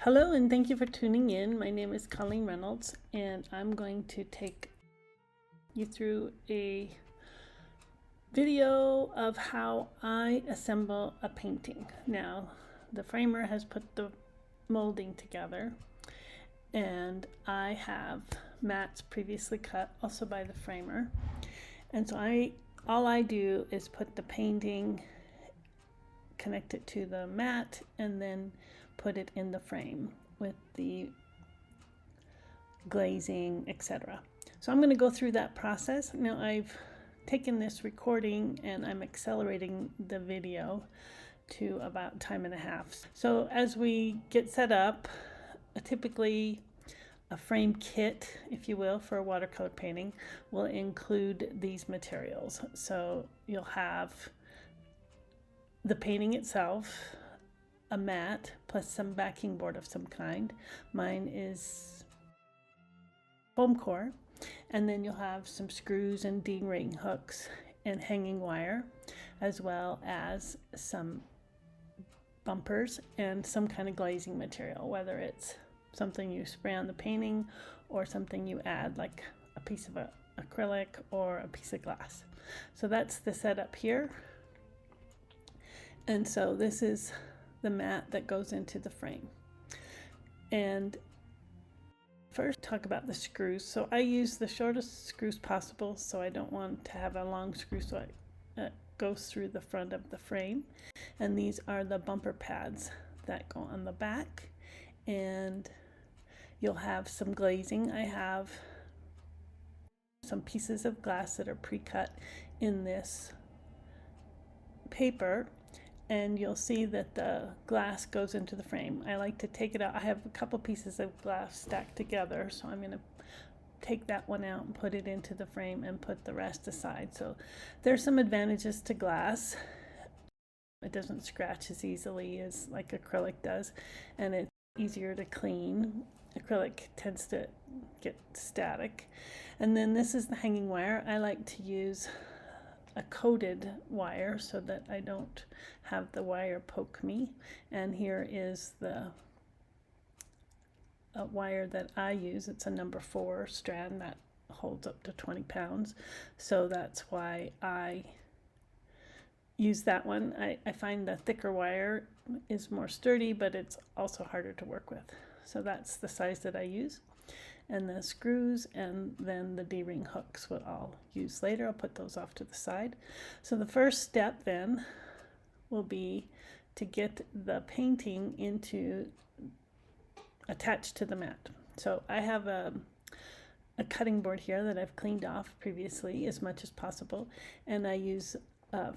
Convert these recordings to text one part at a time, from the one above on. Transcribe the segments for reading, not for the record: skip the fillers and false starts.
Hello and thank you for tuning in. My name is Colleen Reynolds and I'm going to take you through a video of how I assemble a painting. Now, the framer has put the molding together and I have mats previously cut also by the framer. And so all I do is put the painting, connect it to the mat, and then put it in the frame with the glazing, etc. So I'm going to go through that process. Now I've taken this recording and I'm accelerating the video to about time and a half. So as we get set up, typically a frame kit, if you will, for a watercolor painting will include these materials. So you'll have the painting itself, a mat, plus some backing board of some kind. Mine is foam core. And then you'll have some screws and D-ring hooks and hanging wire, as well as some bumpers and some kind of glazing material, whether it's something you spray on the painting or something you add, like a piece of acrylic or a piece of glass. So that's the setup here. And so this is the mat that goes into the frame. And first talk about the screws. So I use the shortest screws possible, so I don't want to have a long screw, so it goes through the front of the frame. And these are the bumper pads that go on the back. And you'll have some glazing. I have some pieces of glass that are pre-cut in this paper, and you'll see that the glass goes into the frame. I like to take it out. I have a couple pieces of glass stacked together, so I'm going to take that one out and put it into the frame and put the rest aside. So there's some advantages to glass. It doesn't scratch as easily as like acrylic does, and it's easier to clean. Acrylic tends to get static. And then this is the hanging wire. I like to use a coated wire so that I don't have the wire poke me. And here is the wire that I use. It's a number 4 strand that holds up to 20 pounds. So that's why I use that one. I find the thicker wire is more sturdy, but it's also harder to work with. So that's the size that I use. And the screws and then the D-ring hooks what I'll use later. I'll put those off to the side. So the first step then will be to get the painting attached to the mat. So I have a cutting board here that I've cleaned off previously as much as possible, and I use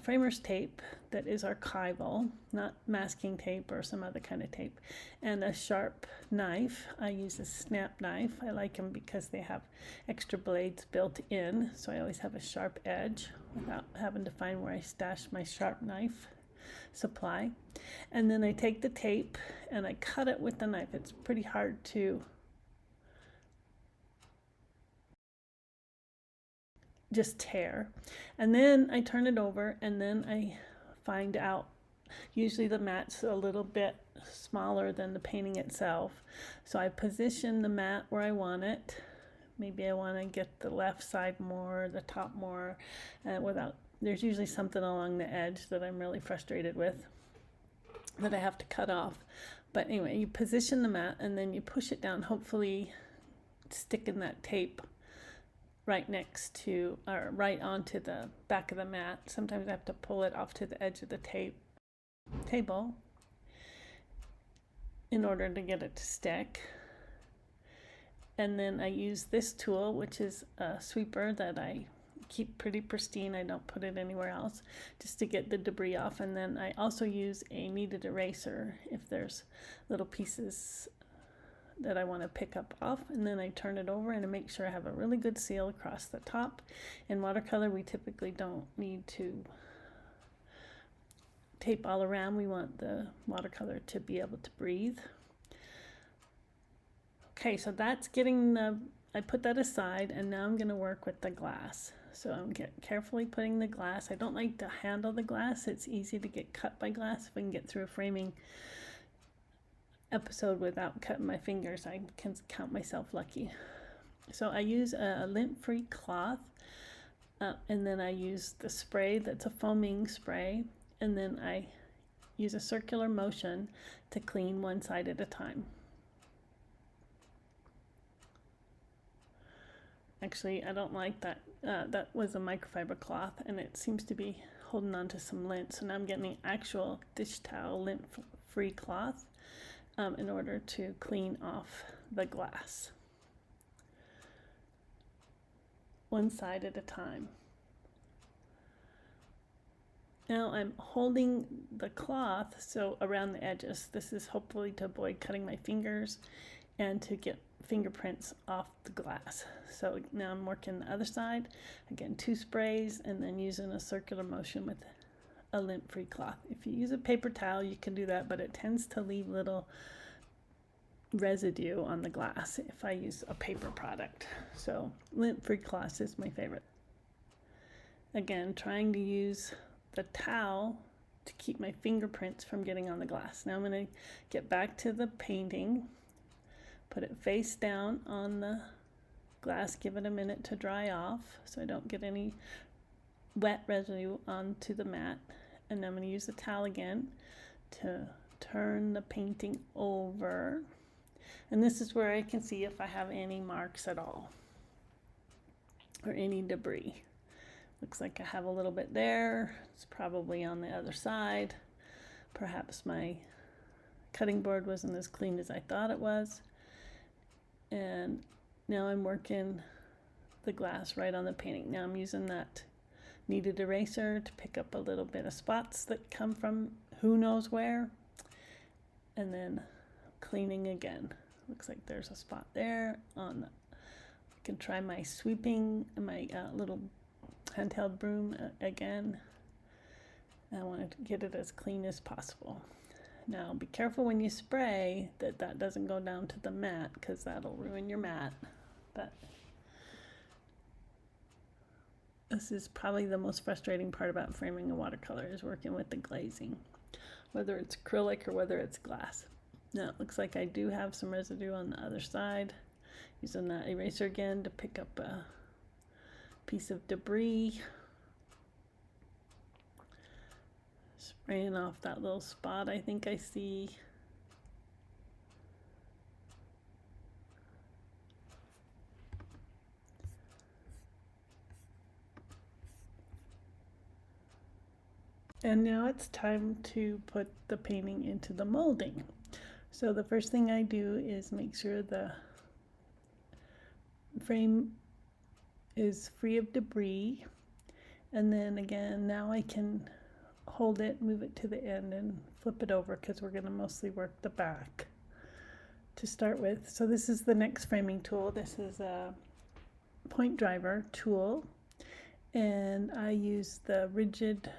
framer's tape that is archival, not masking tape or some other kind of tape, and a sharp knife. I use a snap knife. I like them because they have extra blades built in, so I always have a sharp edge without having to find where I stash my sharp knife supply. And then I take the tape and I cut it with the knife. It's pretty hard to just tear. And then I turn it over, and then I find out, usually the mat's a little bit smaller than the painting itself, so I position the mat where I want it. Maybe I want to get the left side more, the top more, there's usually something along the edge that I'm really frustrated with that I have to cut off. But anyway, you position the mat and then you push it down, hopefully sticking that tape right next to, or right onto the back of the mat. Sometimes I have to pull it off to the edge of the table in order to get it to stick. And then I use this tool, which is a sweeper that I keep pretty pristine. I don't put it anywhere else, just to get the debris off. And then I also use a kneaded eraser if there's little pieces that I want to pick up off, and then I turn it over and I make sure I have a really good seal across the top. In watercolor, we typically don't need to tape all around. We want the watercolor to be able to breathe. Okay, so that's I put that aside, and now I'm going to work with the glass. So I'm carefully putting the glass. I don't like to handle the glass. It's easy to get cut by glass. If I can get through a framing episode without cutting my fingers. I can count myself lucky. So I use a lint-free cloth, and then I use the spray that's a foaming spray, and then I use a circular motion to clean one side at a time. Actually, I don't like that. That was a microfiber cloth, and it seems to be holding on to some lint. So now I'm getting the actual dish towel lint-free cloth in order to clean off the glass. One side at a time. Now I'm holding the cloth so around the edges. This is hopefully to avoid cutting my fingers and to get fingerprints off the glass. So now I'm working the other side. Again, 2 sprays and then using a circular motion with a lint-free cloth. If you use a paper towel, you can do that, but it tends to leave little residue on the glass if I use a paper product. So lint-free cloth is my favorite. Again, trying to use the towel to keep my fingerprints from getting on the glass. Now I'm going to get back to the painting, put it face down on the glass, give it a minute to dry off so I don't get any wet residue onto the mat. And then I'm going to use the towel again to turn the painting over. And this is where I can see if I have any marks at all or any debris. Looks like I have a little bit there. It's probably on the other side. Perhaps my cutting board wasn't as clean as I thought it was. And now I'm working the glass right on the painting. Now I'm using that Kneaded eraser to pick up a little bit of spots that come from who knows where. And then cleaning again. Looks like there's a spot there. I can try my sweeping, my little handheld broom again. I want to get it as clean as possible. Now be careful when you spray that doesn't go down to the mat, because that'll ruin your mat. But this is probably the most frustrating part about framing a watercolor, is working with the glazing, whether it's acrylic or whether it's glass. Now it looks like I do have some residue on the other side. Using that eraser again to pick up a piece of debris. Spraying off that little spot I think I see. And now it's time to put the painting into the molding. So the first thing I do is make sure the frame is free of debris, and then again now I can hold it, move it to the end and flip it over, because we're going to mostly work the back to start with. So this is the next framing tool. This is a point driver tool, and I use the rigid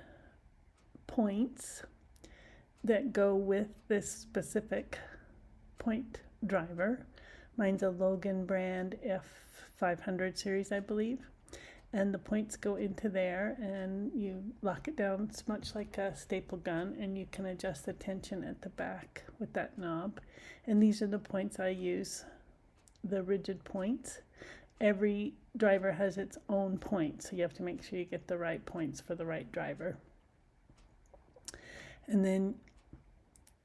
points that go with this specific point driver. Mine's a Logan brand F500 series, I believe. And the points go into there, and you lock it down. It's much like a staple gun, and you can adjust the tension at the back with that knob. And these are the points I use, the rigid points. Every driver has its own points, so you have to make sure you get the right points for the right driver. And then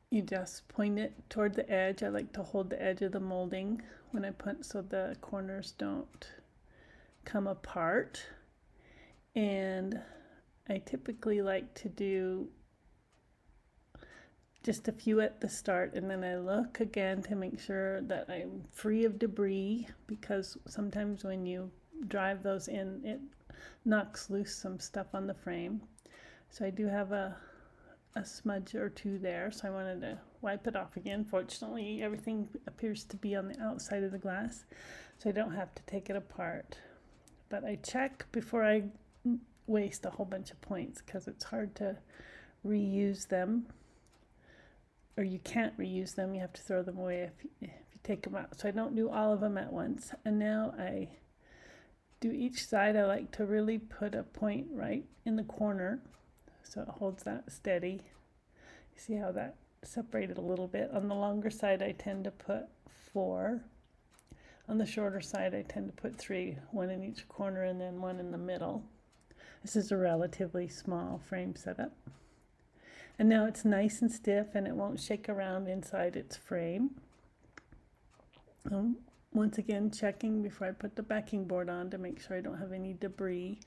you just point it toward the edge. I like to hold the edge of the molding when I put, so the corners don't come apart. And I typically like to do just a few at the start, and then I look again to make sure that I'm free of debris, because sometimes when you drive those in, it knocks loose some stuff on the frame. So I do have a smudge or two there, so I wanted to wipe it off again. Fortunately, everything appears to be on the outside of the glass, so I don't have to take it apart. But I check before I waste a whole bunch of points, because it's hard to reuse them, or you can't reuse them. You have to throw them away if you take them out. So I don't do all of them at once. And now I do each side. I like to really put a point right in the corner, so it holds that steady. You see how that separated a little bit. On the longer side, I tend to put 4. On the shorter side, I tend to put 3, 1 in each corner and then 1 in the middle. This is a relatively small frame setup. And now it's nice and stiff and it won't shake around inside its frame. Once again, checking before I put the backing board on to make sure I don't have any debris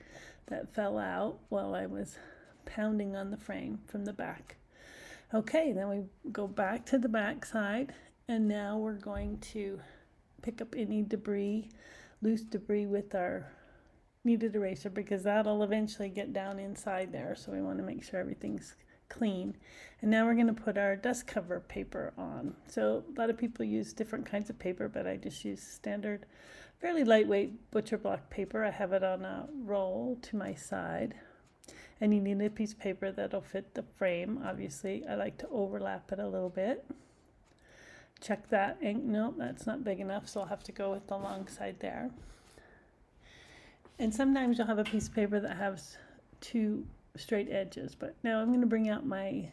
that fell out while I was pounding on the frame from the back. Okay, then we go back to the back side, and now we're going to pick up any debris, loose debris, with our kneaded eraser, because that'll eventually get down inside there, so we want to make sure everything's clean. And now we're going to put our dust cover paper on. So a lot of people use different kinds of paper, but I just use standard, fairly lightweight butcher block paper. I have it on a roll to my side. And you need a piece of paper that'll fit the frame. Obviously, I like to overlap it a little bit. Check that ink. Nope, that's not big enough, so I'll have to go with the long side there. And sometimes you'll have a piece of paper that has 2 straight edges, but now I'm going to bring out my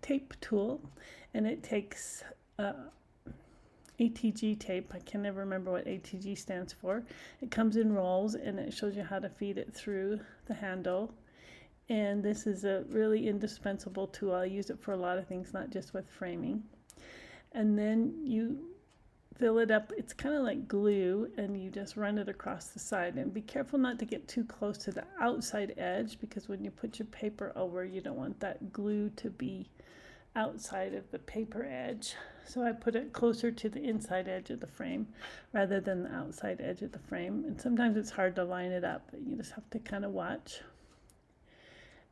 tape tool, and it takes ATG tape. I can never remember what ATG stands for. It comes in rolls and it shows you how to feed it through the handle. And this is a really indispensable tool. I use it for a lot of things, not just with framing. And then you fill it up. It's kind of like glue, and you just run it across the side. And be careful not to get too close to the outside edge, because when you put your paper over, you don't want that glue to be outside of the paper edge. So I put it closer to the inside edge of the frame rather than the outside edge of the frame. And sometimes it's hard to line it up, but you just have to kind of watch.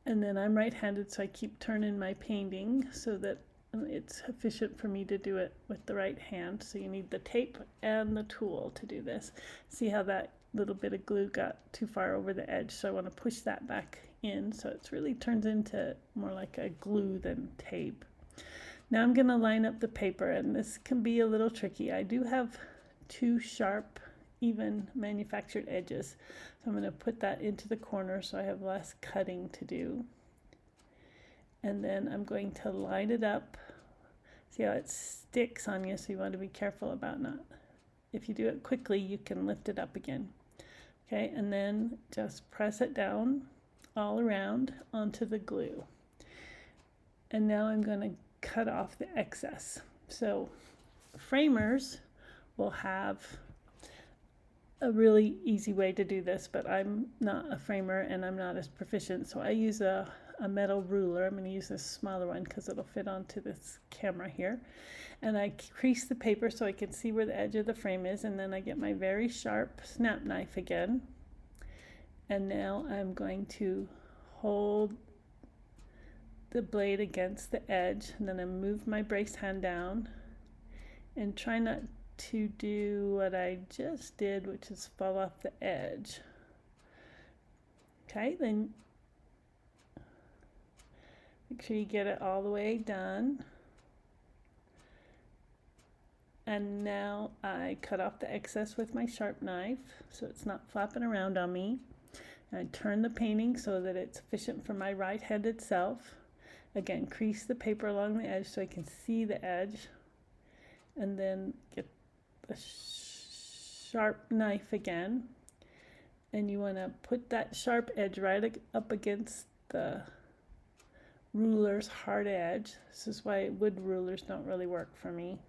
And then I'm right-handed, so I keep turning my painting so that it's efficient for me to do it with the right hand. So you need the tape and the tool to do this. See how that little bit of glue got too far over the edge, so I want to push that back in so it really turns into more like a glue than tape. Now I'm going to line up the paper, and this can be a little tricky. I do have 2 sharp, even manufactured edges, so I'm going to put that into the corner so I have less cutting to do. And then I'm going to line it up. See how it sticks on you, so you want to be careful about not. If you do it quickly, you can lift it up again. Okay, and then just press it down all around onto the glue. And now I'm going to cut off the excess. So framers will have a really easy way to do this, but I'm not a framer and I'm not as proficient, so I use a metal ruler. I'm going to use this smaller one because it'll fit onto this camera here. And I crease the paper so I can see where the edge of the frame is, and then I get my very sharp snap knife again. And now I'm going to hold the blade against the edge, and then I move my brace hand down and try not to do what I just did, which is fall off the edge. Okay, then make sure you get it all the way done. And now I cut off the excess with my sharp knife so it's not flapping around on me. And I turn the painting so that it's efficient for my right-handed self. Again, crease the paper along the edge so I can see the edge. And then get the sharp knife again. And you want to put that sharp edge right up against the ruler's hard edge. This is why wood rulers don't really work for me.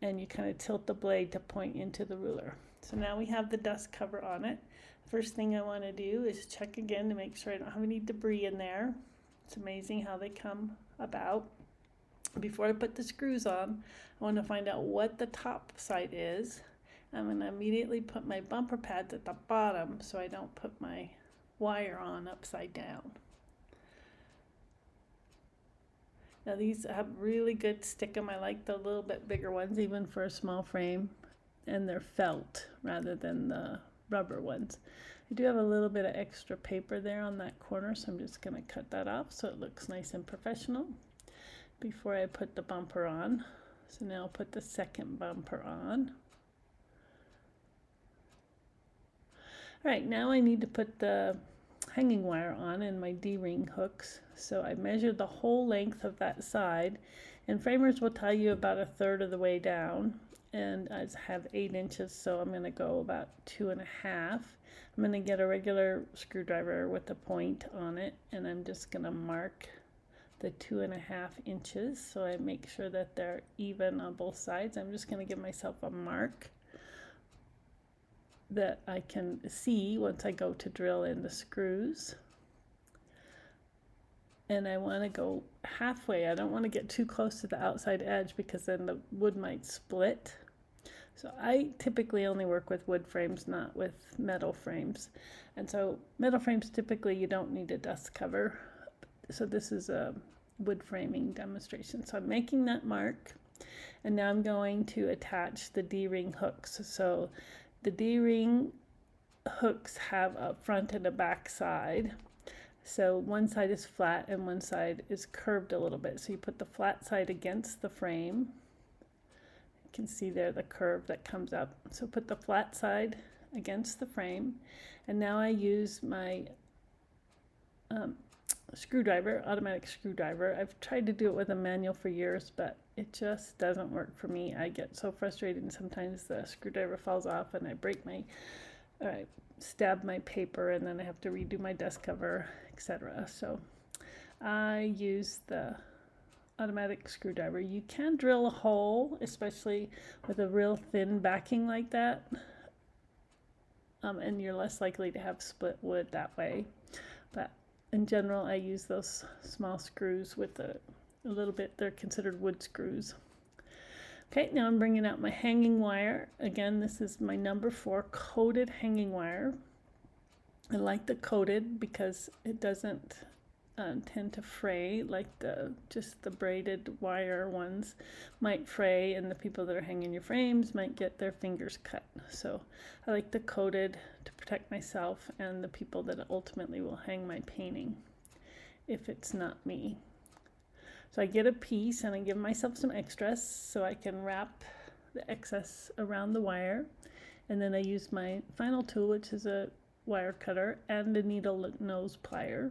And you kind of tilt the blade to point into the ruler. So now we have the dust cover on it. First thing I want to do is check again to make sure I don't have any debris in there. It's amazing how they come about. Before I put the screws on, I want to find out what the top side is. I'm going to immediately put my bumper pads at the bottom so I don't put my wire on upside down. Now these have really good stickum. I like the little bit bigger ones even for a small frame, and they're felt rather than the rubber ones. I do have a little bit of extra paper there on that corner, so I'm just going to cut that off so it looks nice and professional before I put the bumper on. So now I'll put the second bumper on. All right, now I need to put the hanging wire on and my D-ring hooks. So I measured the whole length of that side, and framers will tell you about 1/3 of the way down, and I have 8 inches, so I'm going to go about 2.5. I'm going to get a regular screwdriver with a point on it, and I'm just going to mark the 2.5 inches so I make sure that they're even on both sides. I'm just going to give myself a mark that I can see once I go to drill in the screws. And I want to go halfway. I don't want to get too close to the outside edge because then the wood might split. So I typically only work with wood frames, not with metal frames. And so metal frames, typically you don't need a dust cover. So this is a wood framing demonstration. So I'm making that mark, and now I'm going to attach the D-ring hooks. So the D-ring hooks have a front and a back side. So one side is flat and one side is curved a little bit. So you put the flat side against the frame. You can see there the curve that comes up. So put the flat side against the frame. And now I use my screwdriver, automatic screwdriver. I've tried to do it with a manual for years, but it just doesn't work for me. I get so frustrated, and sometimes the screwdriver falls off and I break my, I stab my paper, and then I have to redo my desk cover, etc. So I use the automatic screwdriver. You can drill a hole, especially with a real thin backing like that, and you're less likely to have split wood that way. But in general, I use those small screws with a little bit, they're considered wood screws. Okay, now I'm bringing out my hanging wire. Again, this is my number 4 coated hanging wire. I like the coated because it doesn't tend to fray like just the braided wire ones might fray, and the people that are hanging your frames might get their fingers cut. So I like the coated to protect myself and the people that ultimately will hang my painting if it's not me. So I get a piece and I give myself some extras so I can wrap the excess around the wire, and then I use my final tool, which is a wire cutter and a needle nose plier,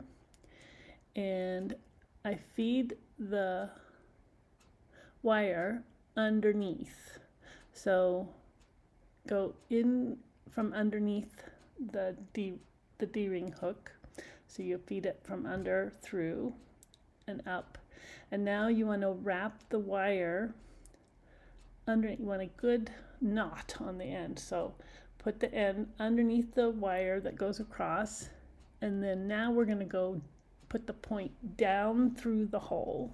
and I feed the wire underneath. So go in from underneath the D-ring hook, so you feed it from under through and up. And now you want to wrap the wire under. You want a good knot on the end. So put the end underneath the wire that goes across, and then now we're going to go put the point down through the hole,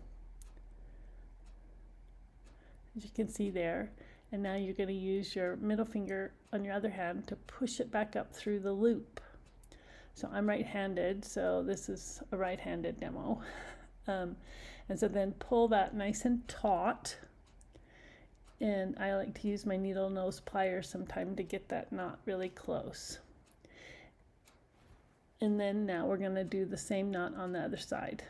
as you can see there. And now you're going to use your middle finger on your other hand to push it back up through the loop. So I'm right-handed, so this is a right-handed demo. And so then pull that nice and taut, and I like to use my needle nose pliers sometime to get that knot really close. And then now we're going to do the same knot on the other side,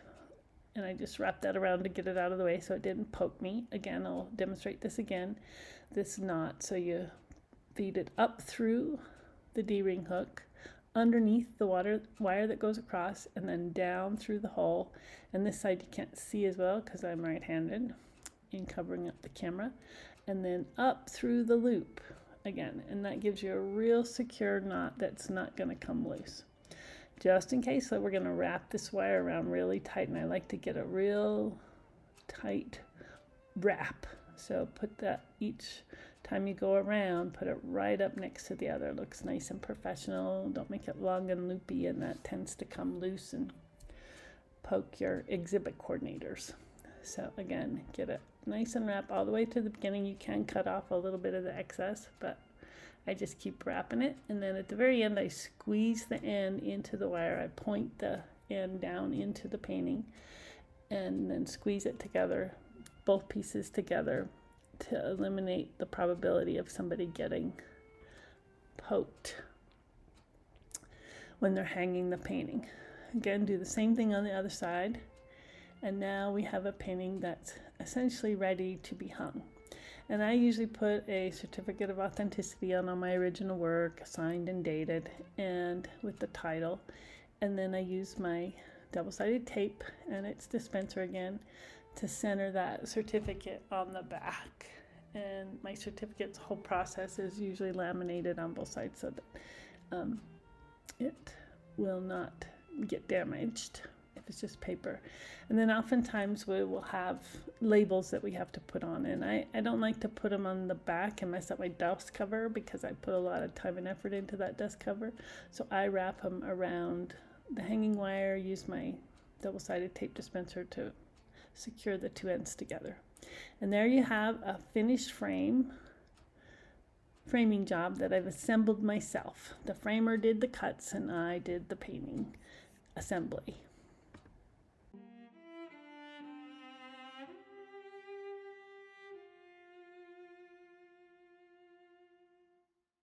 and I just wrap that around to get it out of the way so it didn't poke me. Again, I'll demonstrate this again, this knot. So you feed it up through the D-ring hook, underneath the wire that goes across, and then down through the hole. And this side you can't see as well because I'm right-handed in covering up the camera, and then up through the loop again, and that gives you a real secure knot that's not going to come loose. Just in case, so we're going to wrap this wire around really tight, and I like to get a real tight wrap. So put that each time you go around, put it right up next to the other. It looks nice and professional. Don't make it long and loopy, and that tends to come loose and poke your exhibit coordinators. So again, get it nice and wrap all the way to the beginning. You can cut off a little bit of the excess, but I just keep wrapping it. And then at the very end, I squeeze the end into the wire. I point the end down into the painting and then squeeze it together, both pieces together, to eliminate the probability of somebody getting poked when they're hanging the painting. Again, do the same thing on the other side, and now we have a painting that's essentially ready to be hung. And I usually put a certificate of authenticity on all my original work, signed and dated, and with the title. And then I use my double-sided tape, and it's Dispenser again, to center that certificate on the back. And my certificate's whole process is usually laminated on both sides so that it will not get damaged if it's just paper. And then oftentimes we will have labels that we have to put on, and I don't like to put them on the back and mess up my dust cover, because I put a lot of time and effort into that dust cover. So I wrap them around the hanging wire, use my double-sided tape dispenser to secure the two ends together. And there you have a finished framing job that I've assembled myself. The framer did the cuts and I did the painting assembly.